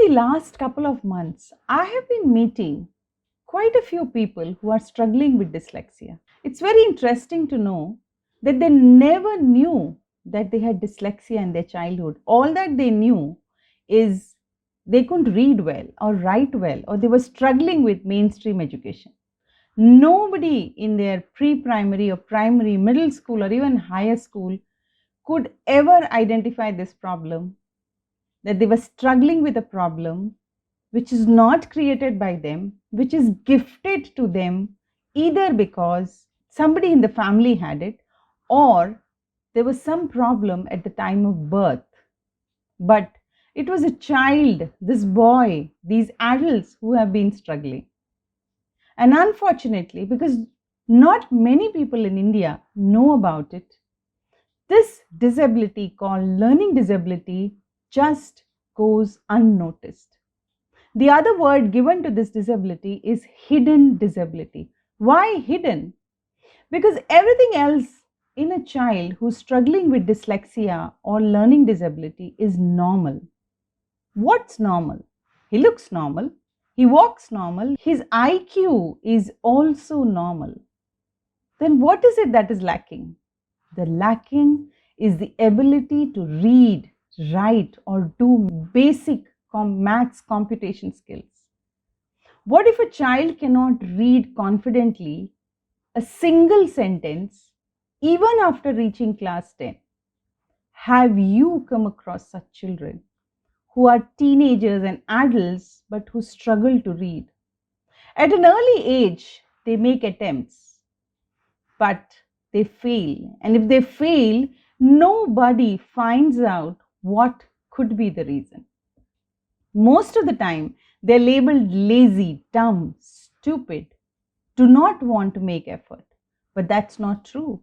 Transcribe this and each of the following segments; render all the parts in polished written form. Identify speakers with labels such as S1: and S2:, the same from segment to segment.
S1: the last couple of months, I have been meeting quite a few people who are struggling with dyslexia. It's very interesting to know that they never knew that they had dyslexia in their childhood. All that they knew is they couldn't read well or write well, or they were struggling with mainstream education. Nobody in their pre-primary or primary, middle school, or even higher school could ever identify this problem, that they were struggling with a problem which is not created by them, which is gifted to them either because somebody in the family had it or there was some problem at the time of birth. But it was a child, this boy, these adults who have been struggling. And unfortunately, because not many people in India know about it, this disability called learning disability just goes unnoticed. The other word given to this disability is hidden disability. Why hidden? Because everything else in a child who's struggling with dyslexia or learning disability is normal. What's normal? He looks normal, he walks normal, his IQ is also normal. Then what is it that is lacking? The lacking is the ability to read, write, or do basic maths computation skills. What if a child cannot read confidently a single sentence even after reaching class 10? Have you come across such children who are teenagers and adults but who struggle to read? At an early age, they make attempts, but they fail. And if they fail, nobody finds out what could be the reason. Most of the time, they're labeled lazy, dumb, stupid, do not want to make effort. But that's not true.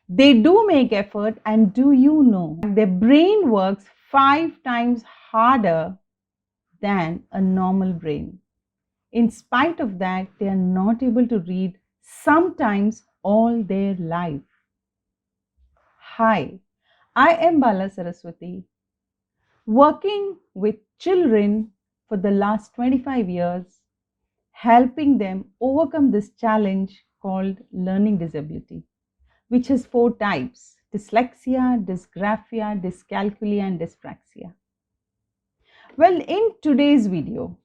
S1: They do make effort, and do you know, their brain works 5 times harder than a normal brain. In spite of that, they are not able to read sometimes all their life. Hi, I am Balasaraswathy, working with children for the last 25 years, helping them overcome this challenge called learning disability, which has 4 types: dyslexia, dysgraphia, dyscalculia, and dyspraxia. Well, in today's video,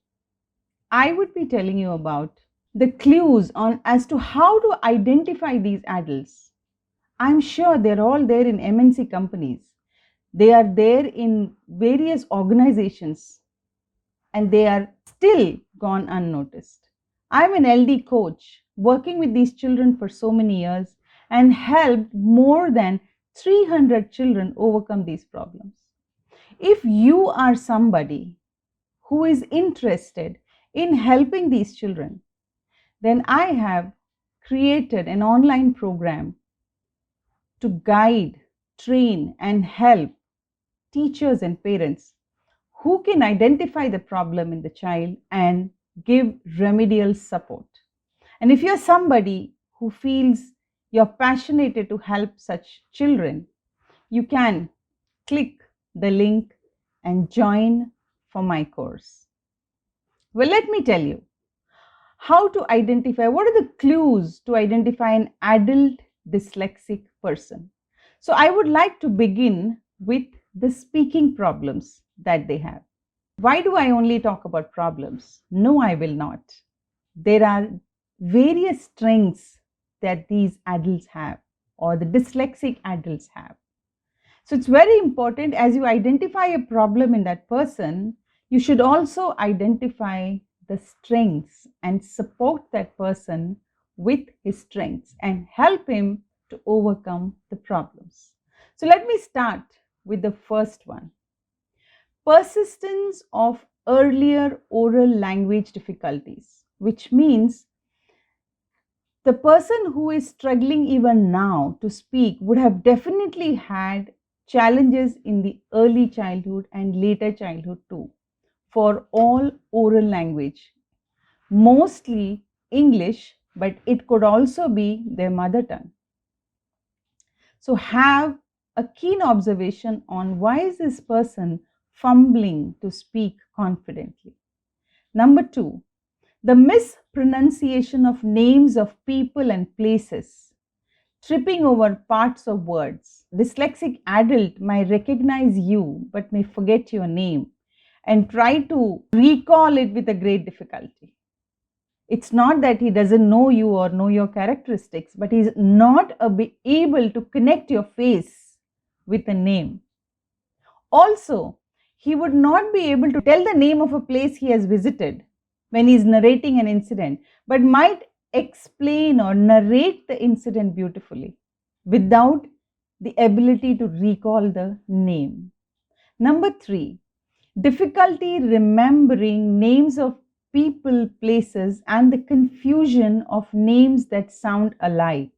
S1: I would be telling you about the clues on as to how to identify these adults. I'm sure they're all there in MNC companies. They are there in various organizations and they are still gone unnoticed. I'm an LD coach working with these children for so many years and helped more than 300 children overcome these problems. If you are somebody who is interested in helping these children, then I have created an online program to guide, train, and help teachers and parents who can identify the problem in the child and give remedial support. And if you're somebody who feels you're passionate to help such children, you can click the link and join for my course. Well, let me tell you how to identify, what are the clues to identify an adult dyslexic person. So I would like to begin with the speaking problems that they have. Why do I only talk about problems? No, I will not. There are various strengths that these adults have, or the dyslexic adults have. So it's very important, as you identify a problem in that person, you should also identify the strengths and support that person with his strengths and help him to overcome the problems. So let me start with the first one. Persistence of earlier oral language difficulties, which means the person who is struggling even now to speak would have definitely had challenges in the early childhood and later childhood too, for all oral language, mostly English, but it could also be their mother tongue. So have a keen observation on why is this person fumbling to speak confidently. Number 2, the mispronunciation of names of people and places, tripping over parts of words. Dyslexic adult might recognize you but may forget your name and try to recall it with a great difficulty. It's not that he doesn't know you or know your characteristics, but he's not able to connect your face with a name. Also, he would not be able to tell the name of a place he has visited when he's narrating an incident, but might explain or narrate the incident beautifully without the ability to recall the name. Number 3, difficulty remembering names of people, places, and the confusion of names that sound alike.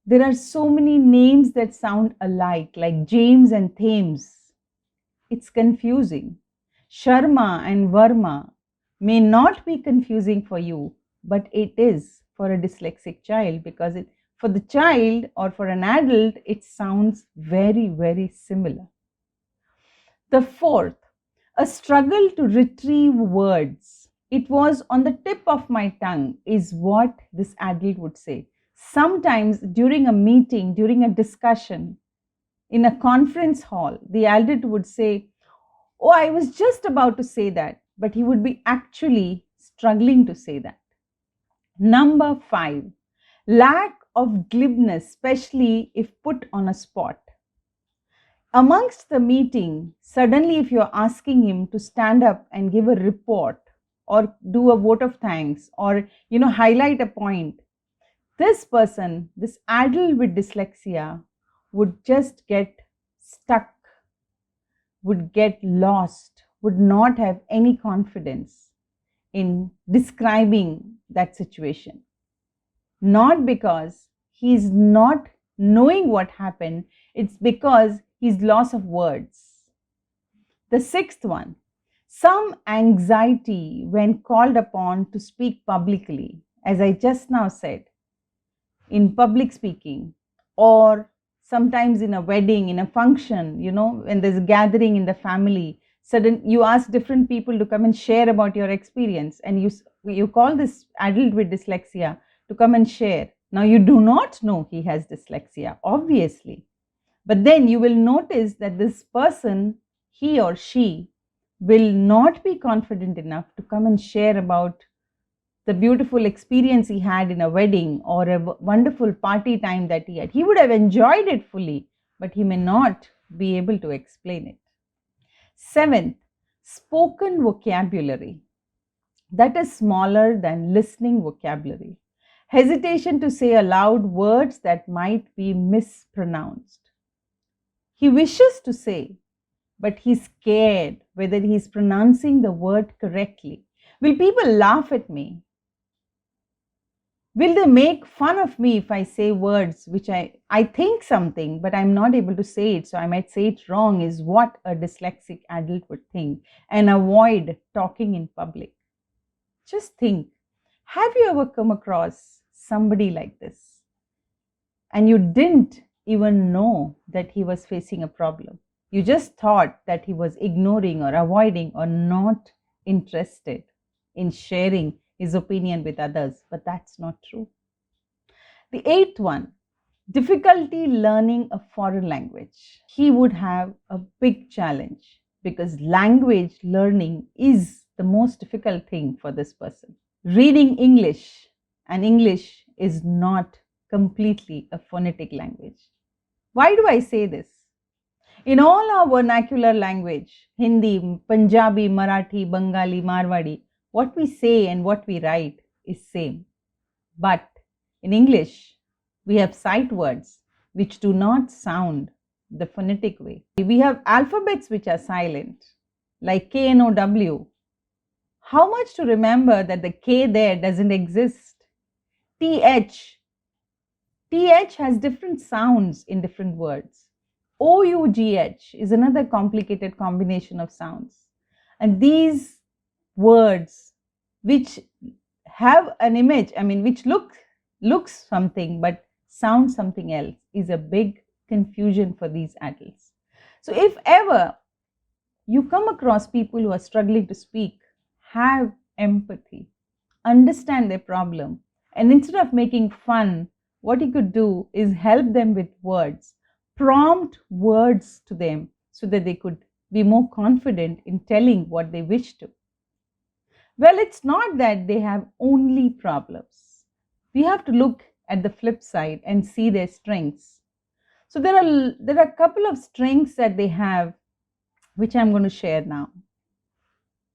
S1: There are so many names that sound alike, like James and Thames. It's confusing. Sharma and Verma may not be confusing for you, but it is for a dyslexic child, because for the child or for an adult, it sounds very, very similar. The 4th, a struggle to retrieve words. It was on the tip of my tongue, is what this adult would say. Sometimes during a meeting, during a discussion, in a conference hall, the adult would say, "Oh, I was just about to say that," but he would be actually struggling to say that. Number 5, lack of glibness, especially if put on a spot. Amongst the meeting, suddenly if you're asking him to stand up and give a report or do a vote of thanks or highlight a point, this person, this adult with dyslexia, would just get stuck, would get lost, would not have any confidence in describing that situation. Not because he's not knowing what happened, it's because he's loss of words. The 6th one, some anxiety when called upon to speak publicly, as I just now said, in public speaking, or sometimes in a wedding, in a function, when there's a gathering in the family, you ask different people to come and share about your experience, and you call this adult with dyslexia to come and share. Now, you do not know he has dyslexia, obviously, but then you will notice that this person, he or she, will not be confident enough to come and share about the beautiful experience he had in a wedding or a wonderful party time that he had. He would have enjoyed it fully, but he may not be able to explain it. 7th, spoken vocabulary that is smaller than listening vocabulary. Hesitation to say aloud words that might be mispronounced. He wishes to say, but he's scared whether he's pronouncing the word correctly. Will people laugh at me? Will they make fun of me if I say words which I think something, but I'm not able to say it, so I might say it wrong, is what a dyslexic adult would think, and avoid talking in public. Just think, have you ever come across somebody like this and you didn't even know that he was facing a problem? You just thought that he was ignoring or avoiding or not interested in sharing his opinion with others, but that's not true. The 8th one, difficulty learning a foreign language. He would have a big challenge because language learning is the most difficult thing for this person. Reading English, and English is not completely a phonetic language. Why do I say this? In all our vernacular language, Hindi, Punjabi, Marathi, Bengali, Marwadi, what we say and what we write is same. But in English, we have sight words which do not sound the phonetic way. We have alphabets which are silent, like K, N, O, W. How much to remember that the K there doesn't exist? TH. TH has different sounds in different words. OUGH is another complicated combination of sounds. And these words which have an image, which looks something but sounds something else, is a big confusion for these adults. So if ever you come across people who are struggling to speak, have empathy, understand their problem, and instead of making fun, what you could do is help them with words, prompt words to them so that they could be more confident in telling what they wish to. Well, it's not that they have only problems. We have to look at the flip side and see their strengths. So there are a couple of strengths that they have, which I'm going to share now.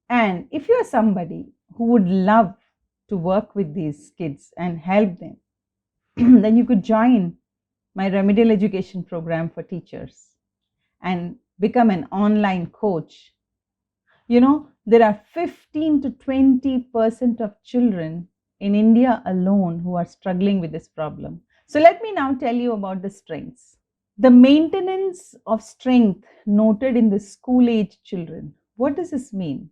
S1: And if you are somebody who would love to work with these kids and help them, then you could join my remedial education program for teachers and become an online coach. You know, there are 15 to 20% of children in India alone who are struggling with this problem. So let me now tell you about the strengths. The maintenance of strength noted in the school age children. What does this mean?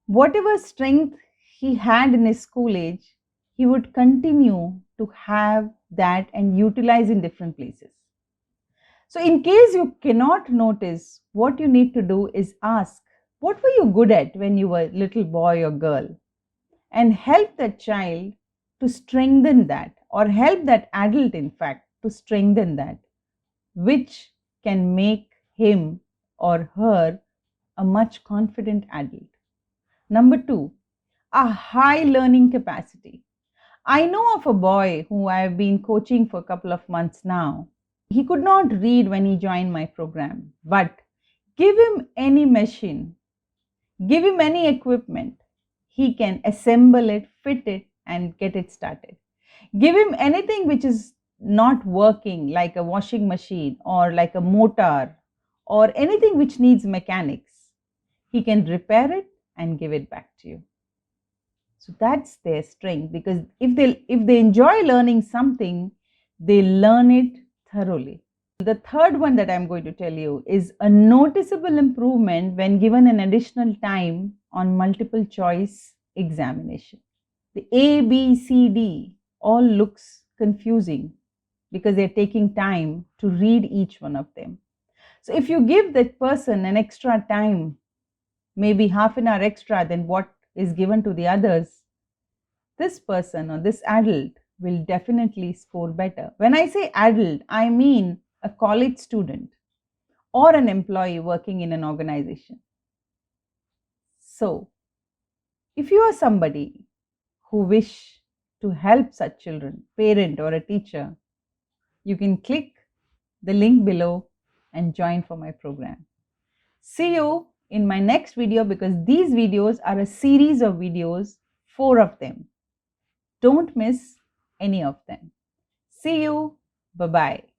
S1: Whatever strength he had in his school age, he would continue to have that and utilize in different places. So in case you cannot notice, what you need to do is ask, what were you good at when you were a little boy or girl? And help that child to strengthen that, or help that adult, in fact, to strengthen that, which can make him or her a much confident adult. Number 2, a high learning capacity. I know of a boy who I have been coaching for a couple of months now. He could not read when he joined my program, but give him any machine, give him any equipment, he can assemble it, fit it, and get it started. Give him anything which is not working, like a washing machine or like a motor or anything which needs mechanics. He can repair it and give it back to you. So that's their strength, because if they enjoy learning something, they learn it thoroughly. The third one that I'm going to tell you is a noticeable improvement when given an additional time on multiple choice examination. The A, B, C, D all looks confusing because they're taking time to read each one of them. So if you give that person an extra time, maybe half an hour extra than what is given to the others, this person or this adult will definitely score better. When I say adult, I mean a college student or an employee working in an organization. So, if you are somebody who wish to help such children, parent or a teacher, you can click the link below and join for my program. See you in my next video, because these videos are a series of videos, 4 of them. Don't miss any of them. See you. Bye-bye.